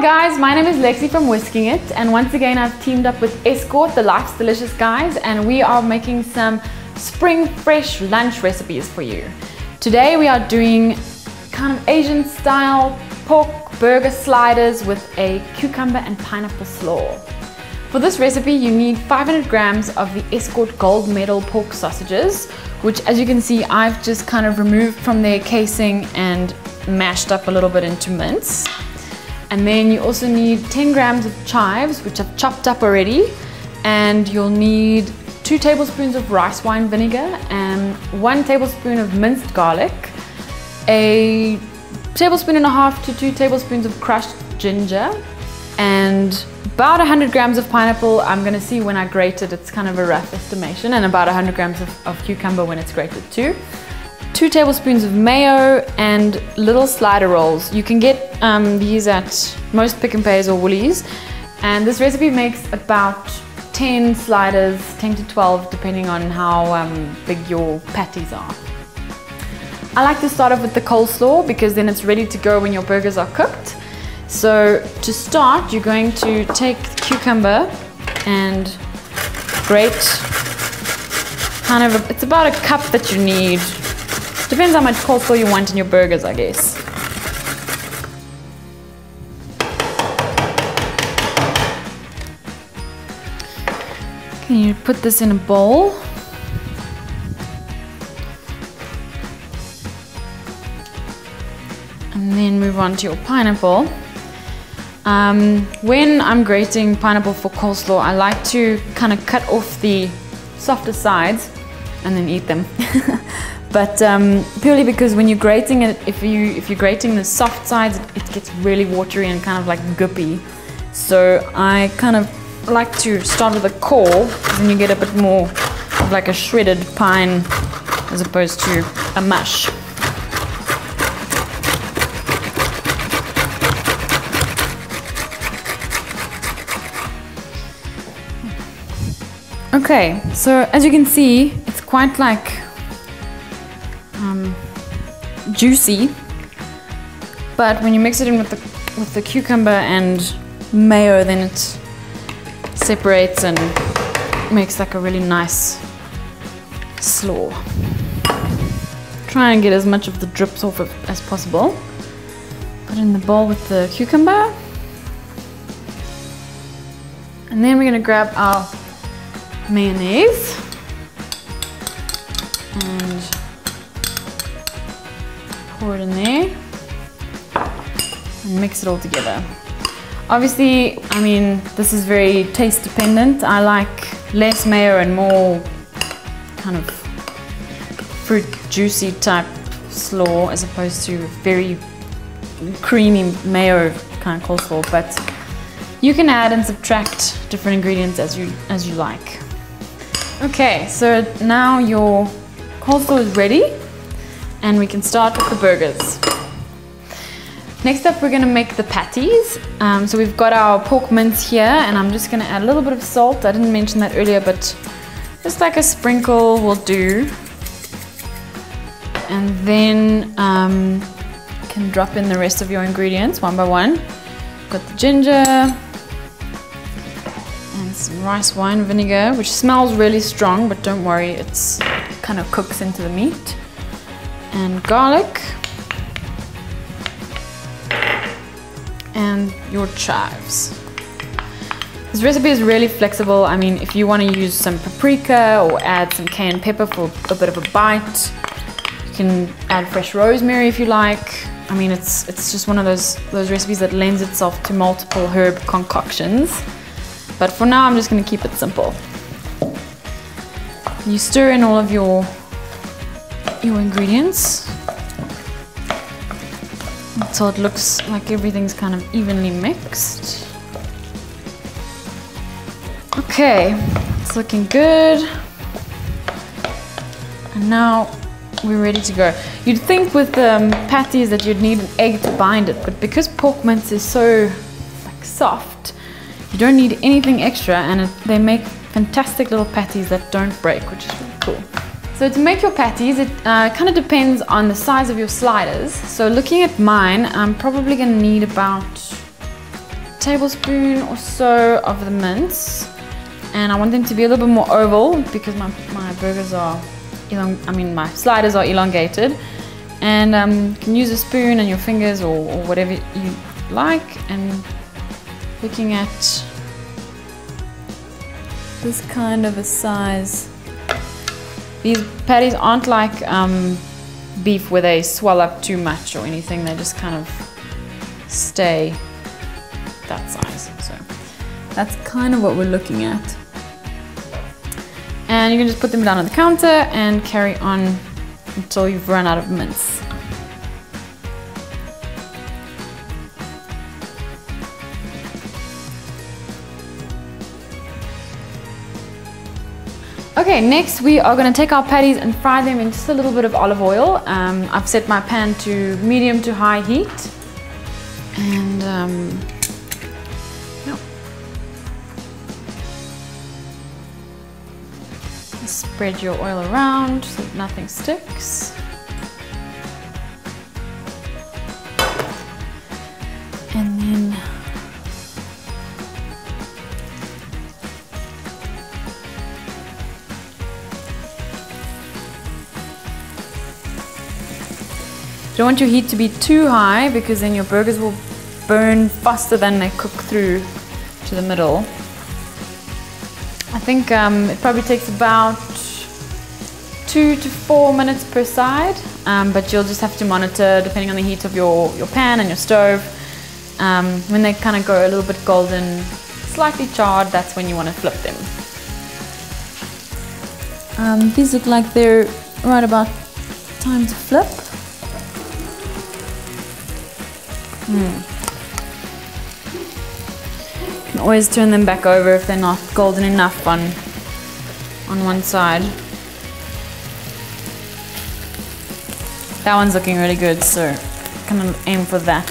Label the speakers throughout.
Speaker 1: guys, my name is Lexi from Whisking-It, and once again I've teamed up with Eskort, the Life's Delicious guys, and we are making some spring fresh lunch recipes for you. Today we are doing kind of Asian style pork burger sliders with a cucumber and pineapple slaw. For this recipe you need 500 grams of the Eskort gold medal pork sausages, which as you can see I've just kind of removed from their casing and mashed up a little bit into mince. And then you also need 10 grams of chives, which I've chopped up already. And you'll need 2 tablespoons of rice wine vinegar and 1 tablespoon of minced garlic, a tablespoon and a half to 2 tablespoons of crushed ginger, and about 100 grams of pineapple. I'm gonna see when I grate it, it's kind of a rough estimation, and about 100 grams of cucumber when it's grated too. 2 tablespoons of mayo and little slider rolls. You can get these at most Pick n Pays or Woolies, and this recipe makes about 10 sliders, 10 to 12 depending on how big your patties are. I like to start off with the coleslaw because then it's ready to go when your burgers are cooked. So to start, you're going to take the cucumber and grate kind of, it's about a cup that you need. Depends how much coleslaw you want in your burgers, I guess. Okay, you put this in a bowl. And then move on to your pineapple. When I'm grating pineapple for coleslaw, I like to kind of cut off the softer sides and then eat them. But purely because when you're grating it, if you're grating the soft sides, it gets really watery and kind of like goopy. So I kind of like to start with the core, then you get a bit more of like a shredded pine as opposed to a mush. Okay, so as you can see, it's quite like juicy, but when you mix it in with the cucumber and mayo, then it separates and makes like a really nice slaw. Try and get as much of the drips off as possible. Put in the bowl with the cucumber, and then we're going to grab our mayonnaise and pour it in there and mix it all together. Obviously, I mean, this is very taste dependent. I like less mayo and more kind of fruit juicy type slaw as opposed to very creamy mayo kind of coleslaw, but you can add and subtract different ingredients as you like. Okay, so now your coleslaw is ready and we can start with the burgers. Next up, we're gonna make the patties. So we've got our pork mince here, and I'm just gonna add a little bit of salt. I didn't mention that earlier, but just like a sprinkle will do. And then you can drop in the rest of your ingredients one by one. Got the ginger and some rice wine vinegar, which smells really strong, but don't worry, it's kind of cooks into the meat. And garlic. And your chives. This recipe is really flexible. I mean, if you want to use some paprika or add some cayenne pepper for a bit of a bite, you can add fresh rosemary if you like. I mean, it's just one of those recipes that lends itself to multiple herb concoctions. But for now, I'm just going to keep it simple. You stir in all of your ingredients so it looks like everything's kind of evenly mixed. Okay, it's looking good. And now we're ready to go. You'd think with patties that you'd need an egg to bind it, but because pork mince is so like soft, you don't need anything extra, and they make fantastic little patties that don't break, which is really cool. So to make your patties, it kind of depends on the size of your sliders. So looking at mine, I'm probably going to need about tablespoon or so of the mince, and I want them to be a little bit more oval because my burgers are my sliders are elongated. And you can use a spoon and your fingers or whatever you like, and looking at this kind of a size. These patties aren't like beef where they swell up too much or anything, they just kind of stay that size. So that's kind of what we're looking at. And you can just put them down on the counter and carry on until you've run out of mince. Okay, next we are going to take our patties and fry them in just a little bit of olive oil. I've set my pan to medium to high heat, and spread your oil around so that nothing sticks. And then you don't want your heat to be too high because then your burgers will burn faster than they cook through to the middle. I think it probably takes about 2 to 4 minutes per side, but you'll just have to monitor depending on the heat of your pan and your stove. When they kind of go a little bit golden, slightly charred, that's when you want to flip them. These look like they're right about time to flip. You can always turn them back over if they're not golden enough on one side. That one's looking really good, so kind of aim for that.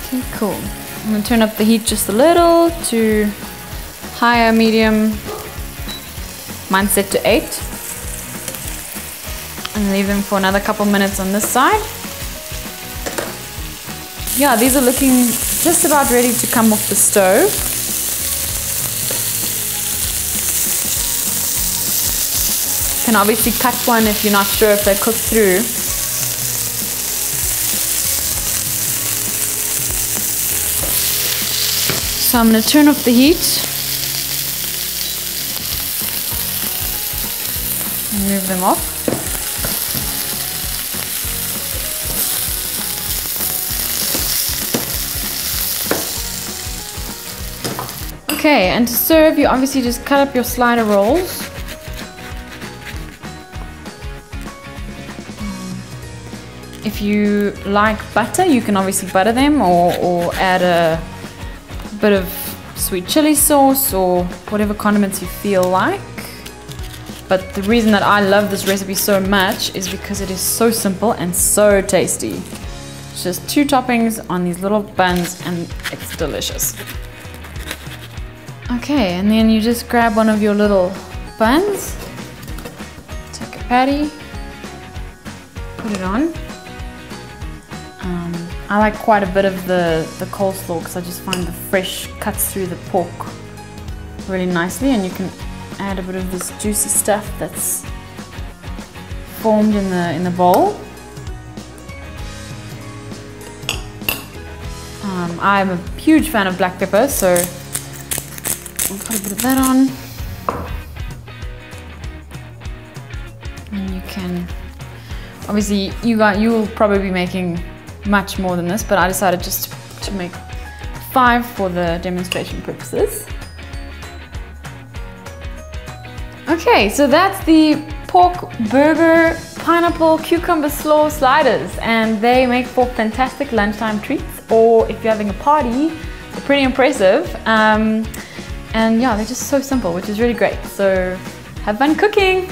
Speaker 1: Okay, cool. I'm going to turn up the heat just a little to higher, medium. Mine's set to 8. And leave them for another couple minutes on this side. Yeah, these are looking just about ready to come off the stove. You can obviously cut one if you're not sure if they're cooked through. So I'm going to turn off the heat and move them off. Okay, and to serve, you obviously just cut up your slider rolls. If you like butter, you can obviously butter them or add a bit of sweet chili sauce or whatever condiments you feel like. But the reason that I love this recipe so much is because it is so simple and so tasty. It's just 2 toppings on these little buns and it's delicious. Okay, and then you just grab one of your little buns, take a patty, put it on. I like quite a bit of the coleslaw because I just find the fresh cuts through the pork really nicely, and you can add a bit of this juicy stuff that's formed in the bowl. I'm a huge fan of black pepper, so I'll put a bit of that on. And you can, obviously you will probably be making much more than this, but I decided just to make 5 for the demonstration purposes. Okay, so that's the pork burger pineapple cucumber slaw sliders, and they make for fantastic lunchtime treats, or if you're having a party, they're pretty impressive. And yeah, they're just so simple, which is really great. So have fun cooking!